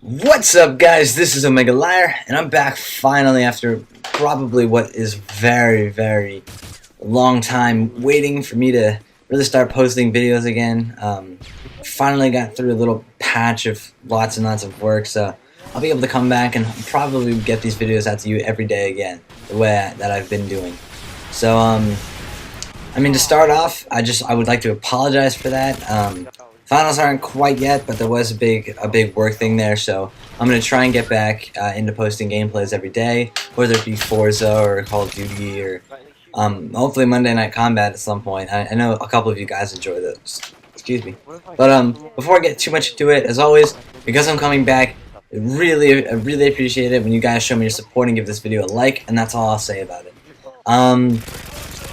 What's up, guys? This is OmegaLiar, and I'm back finally after probably what is very long time waiting for me to really start posting videos again. Finally got through a little patch of lots and lots of work, so I'll be able to come back and probably get these videos out to you every day again, the way that I've been doing. So, I mean, to start off, I would like to apologize for that. Finals aren't quite yet, but there was a big work thing there, so I'm gonna try and get back into posting gameplays every day, whether it be Forza or Call of Duty or hopefully Monday Night Combat at some point. I know a couple of you guys enjoy those. Excuse me. But before I get too much into it, as always, because I'm coming back, I really appreciate it when you guys show me your support and give this video a like, and that's all I'll say about it.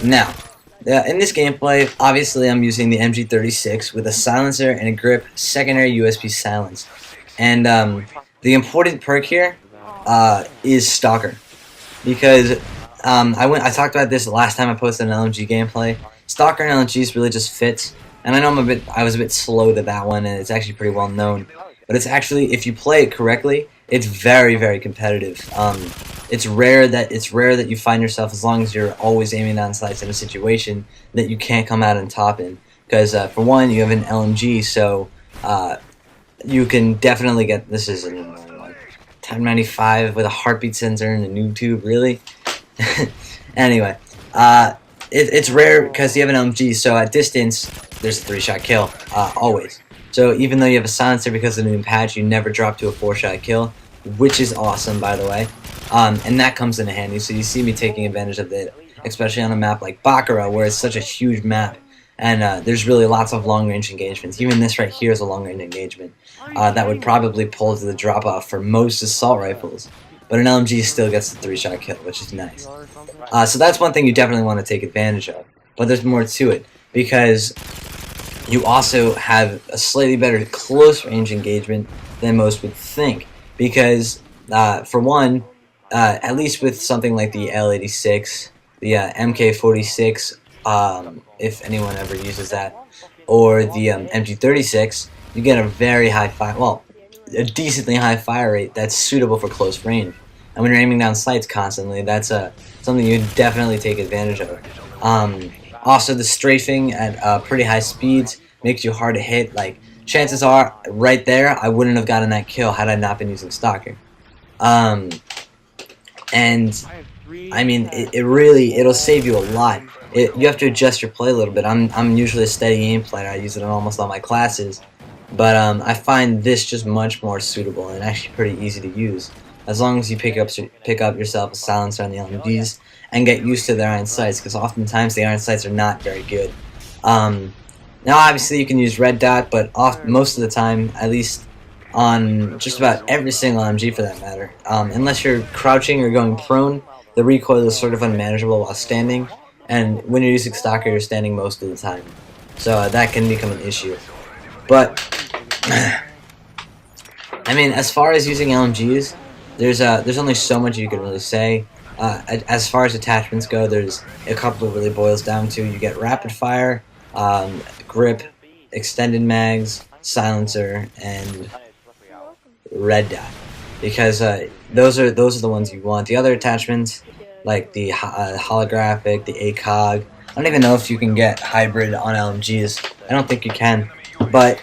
Now. In this gameplay, obviously I'm using the MG36 with a silencer and a grip secondary USB silence. And the important perk here is Stalker. Because I talked about this last time I posted an LMG gameplay. Stalker and LMGs really just fits. And I know I was a bit slow to that one, and it's actually pretty well known. But it's actually, if you play it correctly, it's very competitive. It's rare that you find yourself, as long as you're always aiming down sights in a situation, that you can't come out on top in. Because for one, you have an LMG, so you can definitely get. This is an 1095 with a heartbeat sensor and a noob tube. Really? Anyway, it's rare because you have an LMG, so at distance there's a 3-shot kill always. So even though you have a silencer because of the new patch, you never drop to a 4-shot kill, which is awesome, by the way. And that comes in handy, so you see me taking advantage of it, especially on a map like Baccarat, where it's such a huge map, and there's really lots of long-range engagements. Even this right here is a long-range engagement that would probably pull to the drop-off for most assault rifles, but an LMG still gets the 3-shot kill, which is nice. So that's one thing you definitely want to take advantage of, but there's more to it, because you also have a slightly better close-range engagement than most would think, because for one, at least with something like the L86, the MK46, if anyone ever uses that, or the MG36, you get a very high a decently high fire rate that's suitable for close range. And when you're aiming down sights constantly, that's something you definitely take advantage of. Also, the strafing at pretty high speeds makes you hard to hit. Like, chances are, right there, I wouldn't have gotten that kill had I not been using Stalker. And I mean, it'll save you a lot. You have to adjust your play a little bit. I'm usually a steady aim player. I use it in almost all my classes, but I find this just much more suitable and actually pretty easy to use, as long as you pick up yourself a silencer on the LMGs and get used to their iron sights, because oftentimes the iron sights are not very good. Now, obviously, you can use red dot, but most of the time, at least on just about every single MG for that matter, unless you're crouching or going prone, the recoil is sort of unmanageable while standing, and when you're using Stalker, you're standing most of the time, so that can become an issue. But I mean, as far as using LMGs, there's only so much you can really say. As far as attachments go, there's a couple it really boils down to. You get rapid fire, grip, extended mags, silencer, and red dot, because those are the ones you want. The other attachments, like the holographic, the ACOG, I don't even know if you can get hybrid on LMGs. I don't think you can, but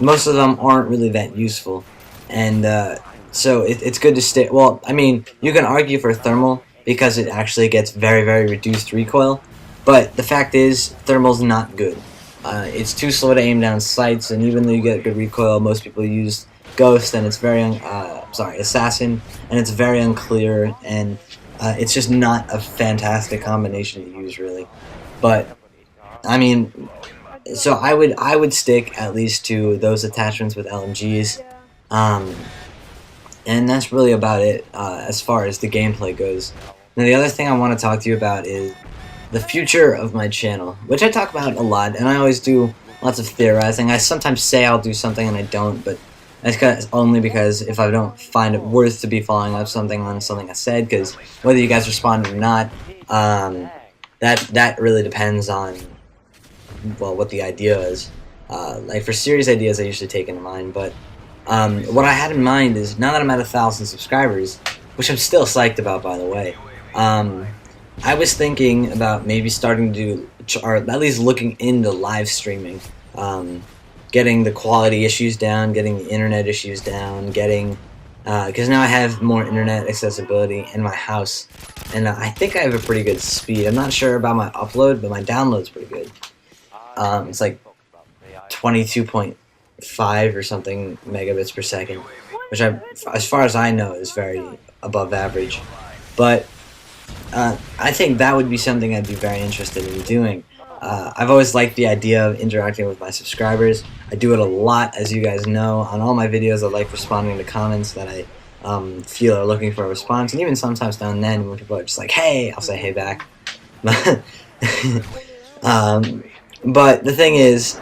most of them aren't really that useful, and so it's good to stay. Well, I mean, you can argue for thermal because it actually gets very reduced recoil, but the fact is, thermal's not good. It's too slow to aim down sights, and even though you get good recoil, most people use Ghost, and it's Assassin, and it's very unclear, and it's just not a fantastic combination to use, really. But I mean, so I would stick at least to those attachments with LMGs, and that's really about it as far as the gameplay goes. Now, the other thing I want to talk to you about is the future of my channel, which I talk about a lot, and I always do lots of theorizing. I sometimes say I'll do something and I don't, but that's only because if I don't find it worth to be following up something on something I said, because whether you guys respond or not, that really depends on, well, what the idea is. Like for series ideas, I usually take into mind, but What I had in mind is, now that I'm at 1,000 subscribers, which I'm still psyched about, by the way, I was thinking about maybe starting to do, or at least looking into live streaming, getting the quality issues down, getting the internet issues down, getting, because now I have more internet accessibility in my house, and I think I have a pretty good speed. I'm not sure about my upload, but my download's pretty good. It's like 22.5 or something megabits per second, which as far as I know, is very above average. But I think that would be something I'd be very interested in doing. I've always liked the idea of interacting with my subscribers. I do it a lot, as you guys know. On all my videos, I like responding to comments that I feel are looking for a response, and even sometimes now and then when people are just like, "Hey," I'll say "Hey" back. But the thing is,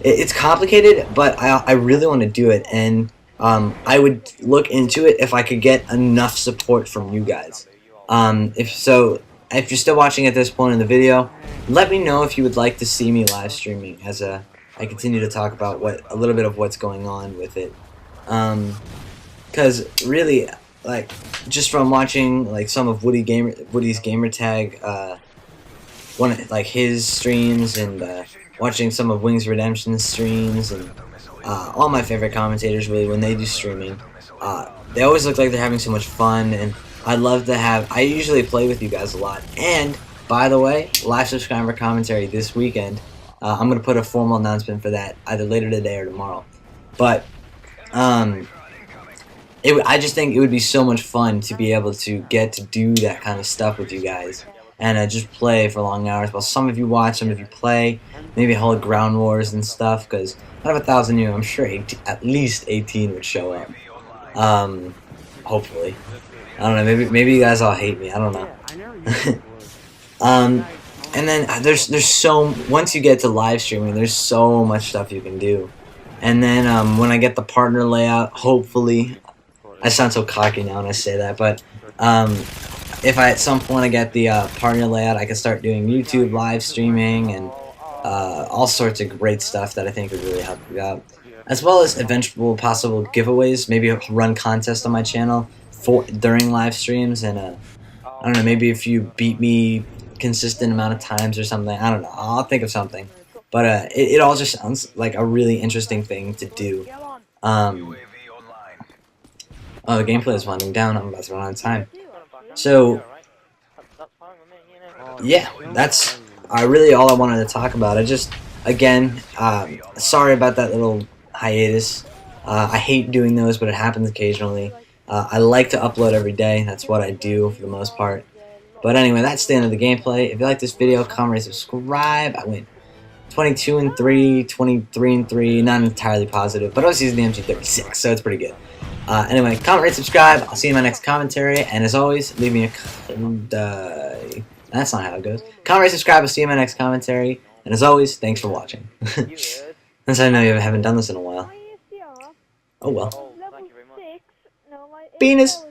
it's complicated, but I really want to do it, and I would look into it if I could get enough support from you guys. If you're still watching at this point in the video, let me know if you would like to see me live streaming as I continue to talk about a little bit of what's going on with it. Because really, like, just from watching like some of Woody's gamertag, his streams, and watching some of Wings Redemption's streams, and all my favorite commentators, really, when they do streaming, they always look like they're having so much fun, and I usually play with you guys a lot. And by the way, live subscriber commentary this weekend. I'm gonna put a formal announcement for that either later today or tomorrow. But I just think it would be so much fun to be able to get to do that kind of stuff with you guys, and just play for long hours while some of you watch, some of you play, maybe hold ground wars and stuff. Because out of 1,000 new, I'm sure at least 18 would show up. Hopefully. I don't know, maybe you guys all hate me, I don't know. And then there's once you get to live streaming, there's so much stuff you can do. And then when I get the partner layout, hopefully, I sound so cocky now when I say that, but if at some point I get the partner layout, I can start doing YouTube live streaming and all sorts of great stuff that I think would really help you out, as well as eventual possible giveaways. Maybe I'll run contests on my channel during live streams, and I don't know, maybe if you beat me consistent amount of times or something, I don't know, I'll think of something. But it all just sounds like a really interesting thing to do. Oh, the gameplay is winding down, I'm about to run out of time. So yeah, that's really all I wanted to talk about. Again, sorry about that little hiatus. I hate doing those, but it happens occasionally. I like to upload every day. That's what I do for the most part. But anyway, that's the end of the gameplay. If you like this video, comment, rate, subscribe. I went 22-3, 23-3, not entirely positive, but I was using the MG36, so it's pretty good. Anyway, comment, rate, subscribe. I'll see you in my next commentary, and as always, leave me a... that's not how it goes. Comment, rate, subscribe. I'll see you in my next commentary, and as always, thanks for watching. Since I know you haven't done this in a while. Oh well. Penis!